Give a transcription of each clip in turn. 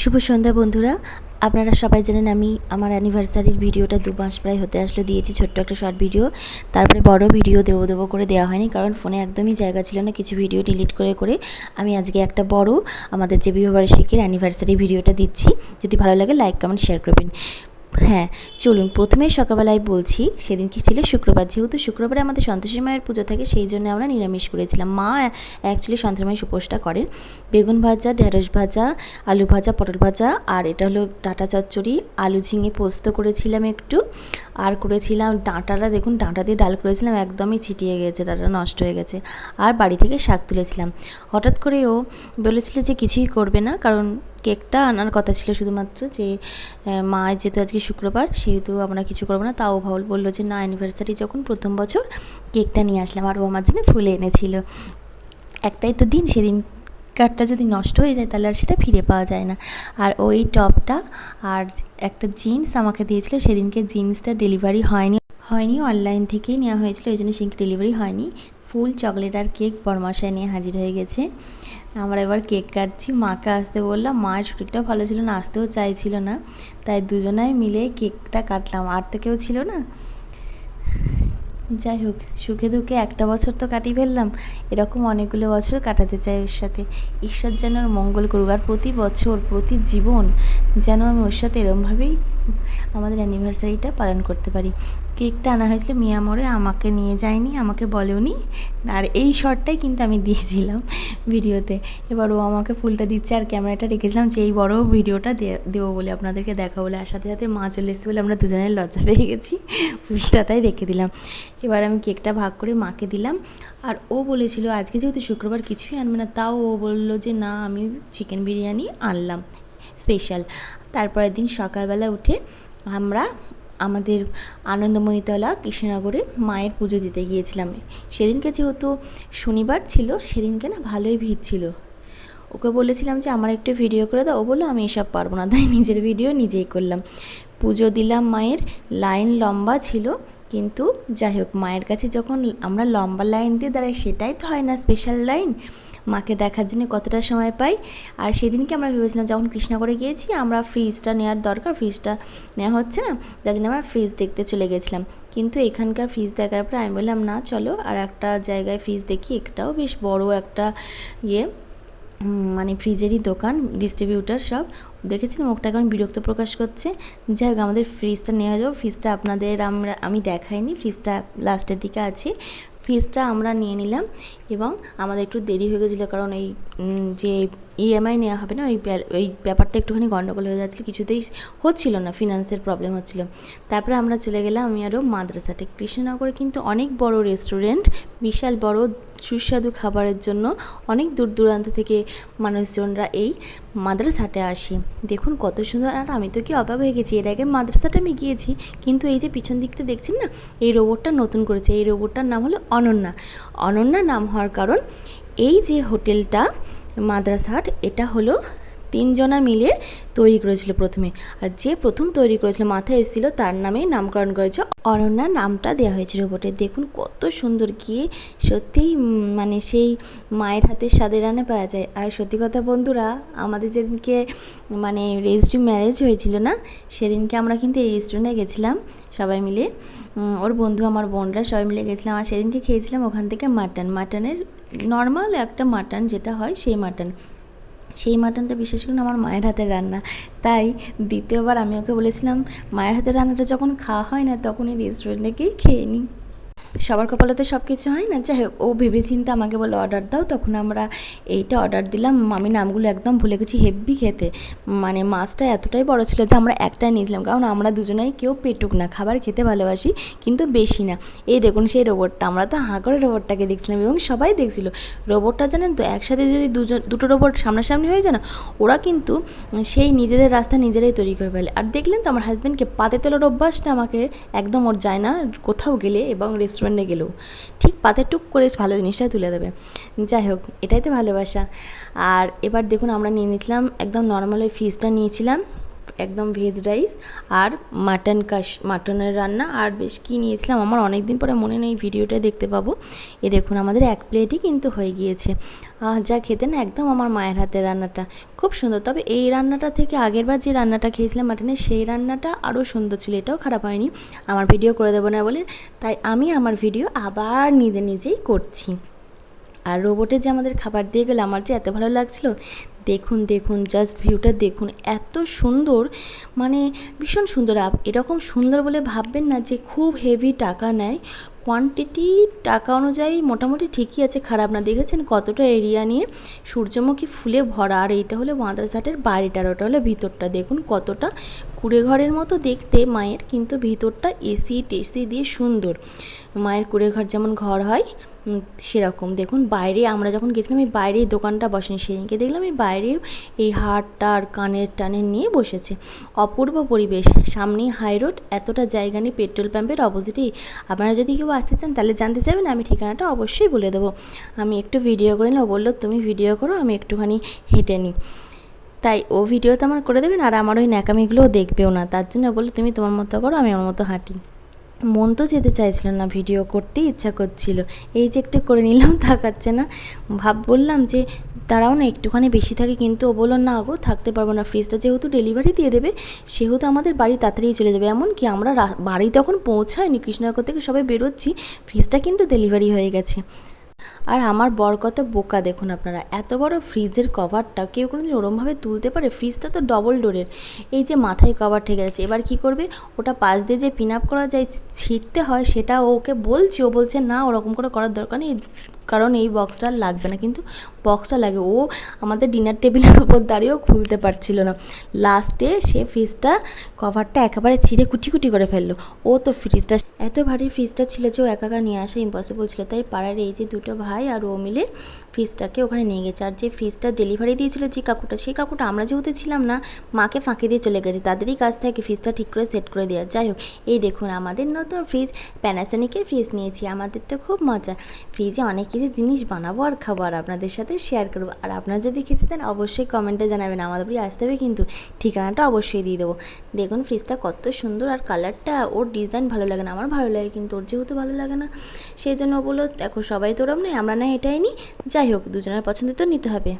শুভ সন্ধ্যা বন্ধুরা, আপনারা সবাই জানেন আমি আমার অ্যানিভার্সারির ভিডিওটা 2 মাস প্রায় হতে আসলো দিয়েছি, ছোট্ট একটা শর্ট ভিডিও। তারপরে বড় ভিডিও দেবো করে দেওয়া হয়নি, কারণ ফোনে একদমই জায়গা ছিল না। কিছু ভিডিও ডিলিট করে আমি আজকে একটা বড় আমাদের যে বিবাহবার্ষিকীর অ্যানিভার্সারি ভিডিওটা দিচ্ছি। যদি ভালো লাগে লাইক কমেন্ট শেয়ার করবেন। হ্যাঁ, চলুন প্রথমেই সকালবেলায় বলছি, সেদিন কি ছিল শুক্রবার। যেহেতু শুক্রবারে আমাদের সন্তোষী মায়ের পুজো থাকে, সেই জন্য আমরা নিরামিষ করেছিলাম। মা অ্যাকচুয়ালি সন্তোষী উপোসটা করেন। বেগুন ভাজা, ঢেঁড়স ভাজা, আলু ভাজা, পটল ভাজা, আর এটা হলো ডাঁটা চচ্চড়ি, আলু ঝিঙে পোস্ত করেছিলাম একটু, আর করেছিলাম ডাঁটাটা, দেখুন ডাঁটা দিয়ে ডাল করেছিলাম, একদমই ছিটিয়ে গেছে, ডাঁটা নষ্ট হয়ে গেছে। আর বাড়ি থেকে শাক তুলেছিলাম। হঠাৎ করে ও বলেছিল যে কিছুই করবে না, কারণ কেকটা আনার কথা ছিল শুধুমাত্র, যে মা যেহেতু আজকে শুক্রবার সেহেতু আমরা কিছু করবো না। তাও বললো যে না, অ্যানিভার্সারি যখন প্রথম বছর কেকটা নিয়ে আসলাম, আর ও আমার জন্য ফুলে এনেছিল। একটাই তো দিন, সেদিন কার্ডটা যদি নষ্ট হয়ে যায় তাহলে আর সেটা ফিরে পাওয়া যায় না। আর ওই টপটা আর একটা জিন্স আমাকে দিয়েছিল, সেদিনকে জিন্সটা ডেলিভারি হয়নি অনলাইন থেকেই নেওয়া হয়েছিল, এই জন্য সেদিনকে ডেলিভারি হয়নি। ফুল চকলেট আর কেক বরমাশায় নিয়ে হাজির হয়ে গেছে। আমরা এবার কেক কাটছি, মাকে আসতে বললাম, মায়ের শরীরটাও ভালো ছিল না, আসতেও চাইছিল না, তাই দুজনাই মিলে কেকটা কাটলাম। আর তো কেউ ছিল না। যাই হোক, সুখে দুঃখে একটা বছর তো কাটিয়ে ফেললাম, এরকম অনেকগুলো বছর কাটাতে চাই ওর সাথে। ঈশ্বর যেন ওর মঙ্গল করুক, আর প্রতি বছর প্রতি জীবন যেন আমি ওর সাথে এরমভাবেই আমাদের অ্যানিভার্সারিটা পালন করতে পারি। কেকটা আনা হয়েছিল মিয়ামরে, আমাকে নিয়ে যায়নি, আমাকে বলেওনি, আর এই শটটাই কিন্তু আমি দিয়েছিলাম ভিডিওতে। এবার ও আমাকে ফুলটা দিচ্ছে, আর ক্যামেরাটা রেখেছিলাম যে এই বড় ভিডিওটা দেবো বলে, আপনাদেরকে দেখাবো বলে। আর সাথে সাথে মা চলে এসেছে বলে আমরা দুজনের লজ্জা পেয়ে গেছি, ফুলটা তাই রেখে দিলাম। এবার আমি কেকটা ভাগ করে মাকে দিলাম। আর ও বলেছিল আজকে যেহেতু শুক্রবার কিছুই আনবে না, তাও ও বললো যে না, আমি চিকেন বিরিয়ানি আনলাম স্পেশাল। তারপরের দিন সকালবেলা উঠে আমরা আমাদের আনন্দময়ীতলা কৃষ্ণনগরে মায়ের পুজো দিতে গিয়েছিলাম। সেদিনকে যেহেতু শনিবার ছিল, সেদিনকে না ভালোই ভিড় ছিল। ওকে বলেছিলাম যে আমার একটু ভিডিও করে দাও, ও বললো আমি এসব পারবো না, তাই নিজের ভিডিও নিজেই করলাম। পুজো দিলাম মায়ের, লাইন লম্বা ছিল, কিন্তু যাই হোক, মায়ের কাছে যখন আমরা লম্বা লাইন দিয়ে দাঁড়াই, সেটাই তো হয় না স্পেশাল লাইন। মাকে দেখার জন্য কতটা সময় পাই। আর সেদিনকে আমরা ভেবেছিলাম যখন কৃষ্ণনগরে গিয়েছি, আমরা ফ্রিজটা নেওয়ার দরকার, ফ্রিজটা নেওয়া হচ্ছে না, যার জন্য আমরা ফ্রিজ দেখতে চলে গেছিলাম। কিন্তু এখানকার ফ্রিজ দেখার পর আমি বললাম না, চলো আর একটা জায়গায় ফ্রিজ দেখি। একটাও বেশ বড় একটা মানে ফ্রিজেরই দোকান, ডিস্ট্রিবিউটার সব দেখেছিলাম। ওটা এখন বিরক্ত প্রকাশ করছে। যাই হোক, আমাদের ফ্রিজটা নেওয়া যাবে। ফ্রিজটা আপনাদের আমি দেখাইনি, ফ্রিজটা লাস্টের দিকে আছে। ফ্রিজটা আমরা নিয়ে নিলাম, এবং আমাদের একটু দেরি হয়ে গেছিলো, কারণ এই যে ইএমআই নেওয়া হবে না, ওই ব্যাপারটা একটুখানি গন্ডগোল হয়ে যাচ্ছিলো, কিছুতেই হচ্ছিল না, ফিনান্সের প্রবলেম হচ্ছিল। তারপরে আমরা চলে গেলাম আমি আরও মাদ্রাসাতে। কৃষ্ণনগরে কিন্তু অনেক বড় রেস্টুরেন্ট, বিশাল বড় সুস্বাদু খাবারের জন্য অনেক দূর দূরান্ত থেকে মানুষজনরা এই মাদ্রাসাটে আসে। দেখুন কত সুন্দর। আর আমি তো কি অবাক হয়ে গেছি, এর আগে মাদ্রাসাটা আমি গিয়েছি, কিন্তু এই যে পিছন দিকতে দেখছেন না, এই রোবটটা নতুন করেছে। এই রোবটটার নাম হলো অনন্যা। অনন্যা নাম হওয়ার কারণ, এই যে হোটেলটা মাদ্রাসা হাট, এটা হলো 3 জনা মিলে তৈরি করেছিল প্রথমে। আর যে প্রথম তৈরি করেছিল, মাথায় এসেছিলো, তার নামেই নামকরণ করেছে, অনন্যা নামটা দেওয়া হয়েছিল রোবটের। দেখুন কত সুন্দর, গিয়ে সত্যিই মানে সেই মায়ের হাতের স্বাদের রান্না পাওয়া যায়। আর সত্যি কথা বন্ধুরা, আমাদের যেদিনকে মানে রেজিস্ট্রি ম্যারেজ হয়েছিল না, সেদিনকে আমরা কিন্তু এই রেস্টুরেন্টে গেছিলাম সবাই মিলে, ওর বন্ধু আমার বোনরা সবাই মিলে গেছিলাম। আর সেদিনকে খেয়েছিলাম ওখান থেকে মাটনের নর্মাল একটা মাটন যেটা হয়, সেই মাটনটা বিশেষ করে আমার মায়ের হাতের রান্না। তাই দ্বিতীয়বার আমি ওকে বলেছিলাম, মায়ের হাতের রান্নাটা যখন খাওয়া হয় না, তখন এই রেস্টুরেন্টে গিয়ে খেয়ে নিই। সবার কপালে তো সব কিছু হয় না। যাই হোক, ও ভেবেচিন্তে আমাকে বলে অর্ডার দাও, তখন আমরা এইটা অর্ডার দিলাম। আমি নামগুলো একদম ভুলে গেছি, হেভি খেতে। মানে মাছটা এতটাই বড় ছিল যে আমরা একটাই নিয়েছিলাম, কারণ আমরা দুজনেই কেউ পেটুক না, খাবার খেতে ভালোবাসি, কিন্তু বেশি না। এই দেখুন সেই রোবটটা, আমরা তো হাঁ করে রোবটটাকে দেখছিলাম, এবং সবাই দেখছিল রোবটটা। জানেন তো, একসাথে যদি দুটো রোবট সামনাসামনি হয়ে যায় না, ওরা কিন্তু সেই নিজেদের রাস্তা নিজেরাই তৈরি করে ফেলে। আর দেখলেন তো আমার হাজব্যান্ডকে পাতে তোলার অভ্যাসটা আমাকে একদম ওর যায় না, কোথাও গেলে এবং রেস্টুরেন্টে গেলেও ঠিক পাতে টুক করে ভালো জিনিসটাই তুলে দেবে। যাই হোক, এটাই তো ভালোবাসা। আর এবার দেখুন আমরা নিয়ে নিয়েছিলাম একদম নর্মাল ওই ফিশটা নিয়েছিলাম, একদম ভেজ রাইস, আর মাটনের রান্না, আর বেশ কী নিয়েছিলাম আমার অনেক দিন পরে মনে নেই, ভিডিওটা দেখতে পাবো। দেখুন আমাদের এক প্লেটই কিন্তু হয়ে গিয়েছে। যা খেতে না একদম আমার মায়ের হাতের রান্নাটা খুব সুন্দর। তবে এই রান্নাটা থেকে আগেরবার যে রান্নাটা খেয়েছিলাম মাটনের, সেই রান্নাটা আরও সুন্দর ছিল, এটাও খারাপ হয়নি। আমার ভিডিও করে দেবো না বলে তাই আমি আমার ভিডিও আবার নিজেই করছি। আর রোবটে যে আমাদের খাবার দিয়ে গেলো, আমার যে এত ভালো লাগছিলো। দেখুন দেখুন, জাস্ট ভিউটা দেখুন, এত সুন্দর, মানে ভীষণ সুন্দর। এরকম সুন্দর বলে ভাববেন না যে খুব হেভি টাকা নেয়। কোয়ান্টিটি টাকা অনুযায়ী মোটামুটি ঠিকই আছে, খারাপ না। দেখেছেন কতটা এরিয়া নিয়ে সূর্যমুখী ফুলে ভরা। আর এইটা হলো মাদ্রাসাটার বাড়িটার, ওটা হলো ভিতরটা। দেখুন কতটা কুড়ে ঘরের মতো দেখতে মায়ের, কিন্তু ভিতরটা এসি টেসি দিয়ে সুন্দর। মায়ের কুড়ে ঘর যেমন ঘর হয় সেরকম। দেখুন বাইরে আমরা যখন গেছিলাম, এই বাইরে এই দোকানটা বসেনি, সেদিনকে দেখলাম এই বাইরেও এই হারটার কানের টানের নিয়ে বসেছে। অপূর্ব পরিবেশ, সামনেই হাই রোড, এতটা জায়গা নিয়ে পেট্রোল পাম্পের অপোজিটেই। আপনারা যদি কেউ আসতে চান তাহলে জানতে চাইবেন, আমি ঠিকানাটা অবশ্যই বলে দেবো। আমি একটু ভিডিও করে নিই, ও বললো তুমি ভিডিও করো, আমি একটুখানি হেঁটে নিই। তাই ও ভিডিও তো আমার করে দেবেন, আর আমার ওই ন্যাকামিগুলোও দেখবেও না। তার জন্য বললো তুমি তোমার মতো করো, আমি আমার মতো হাঁটি। মন তো যেতে চাইছিল না, ভিডিও করতেই ইচ্ছা করছিল। এই যে একটু করে নিলাম, তাকাচ্ছে না। বললাম যে দাঁড়াও না, একটুখানি বেশি থাকে, কিন্তু ও বললো না গো থাকতে পারবো না। ফ্রিজটা যেহেতু ডেলিভারি দিয়ে দেবে, সেহেতু আমাদের বাড়ি তাড়াতাড়ি চলে যাবে। এমনকি আমরা বাড়ি তখন পৌঁছায়নি, কৃষ্ণনগর থেকে সবাই বেরোচ্ছি, ফ্রিজটা কিন্তু ডেলিভারি হয়ে গেছে। আর আমার বর কত বোকা দেখুন আপনারা, এত বড় ফ্রিজের কভারটা কেউ কোনো দিন ওরমভাবে তুলতে পারে? ফ্রিজটা তো ডবল ডোরের, এই যে মাথায় কভার ঠেকে যাচ্ছে। এবার কি করবে, ওটা পাশ দিয়ে যে পিন আপ করা যায়, ছিঁড়তে হয়, সেটা ওকে বলছি, ও বলছে না ওরকম করে করার দরকার নেই, কারণ এই বক্সটা আর লাগবে না। কিন্তু বক্সটা লাগে। ও আমাদের ডিনার টেবিলের উপর দাঁড়িয়েও খুলতে পারছিল না। লাস্টে সে ফ্রিজটা কভারটা একেবারে ছিঁড়ে কুচি কুচি করে ফেললো। ও তো ফ্রিজটা এত ভারী ফ্রিজটা ছিল যে ও একা একা নিয়ে আসা ইম্পসিবল ছিল। তাই পাড়ার এই যে দুটো ভাই আর ও মিলে ফ্রিজটাকে ওখানে নিয়ে গেছে। আর যে ফ্রিজটা ডেলিভারি দিয়েছিল যে কাকুটা, সেই কাকুটা আমরা যেহেতু ছিলাম না, মাকে ফাঁকি দিয়ে চলে গেছে। তাদেরই কাছ থেকে ফ্রিজটা ঠিক করে সেট করে দেওয়া। যাই হোক, এই দেখুন আমাদের নতুন ফ্রিজ, প্যানাসোনিকের ফ্রিজ নিয়েছি। আমাদের তো খুব মজা, ফ্রিজে অনেক কিছু জিনিস বানাবো আর খাবো, আর আপনাদের সাথে শেয়ার করবো। আর আপনারা যদি খেতে চান অবশ্যই কমেন্টে জানাবেন, আমাদের বাড়ি আসতে হবে কিন্তু, ঠিকানাটা অবশ্যই দিয়ে দেবো। দেখুন ফ্রিজটা কত সুন্দর, আর কালারটা, ওর ডিজাইন ভালো লাগে না, আমার ভালো লাগে, কিন্তু ওর যেহেতু ভালো লাগে না, সেই জন্য বললো দেখো সবাই তো ওরম নেই, আমরা না এটাই নিই। যাই হোক, দুজনের পছন্দ তো নিতে হবে।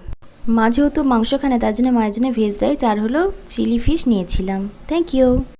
মা যেহেতু মাংস খায় না, তার জন্য মায়ের জন্য ভেজ রাইস আর হলো চিলি ফিশ নিয়েছিলাম। Thank you.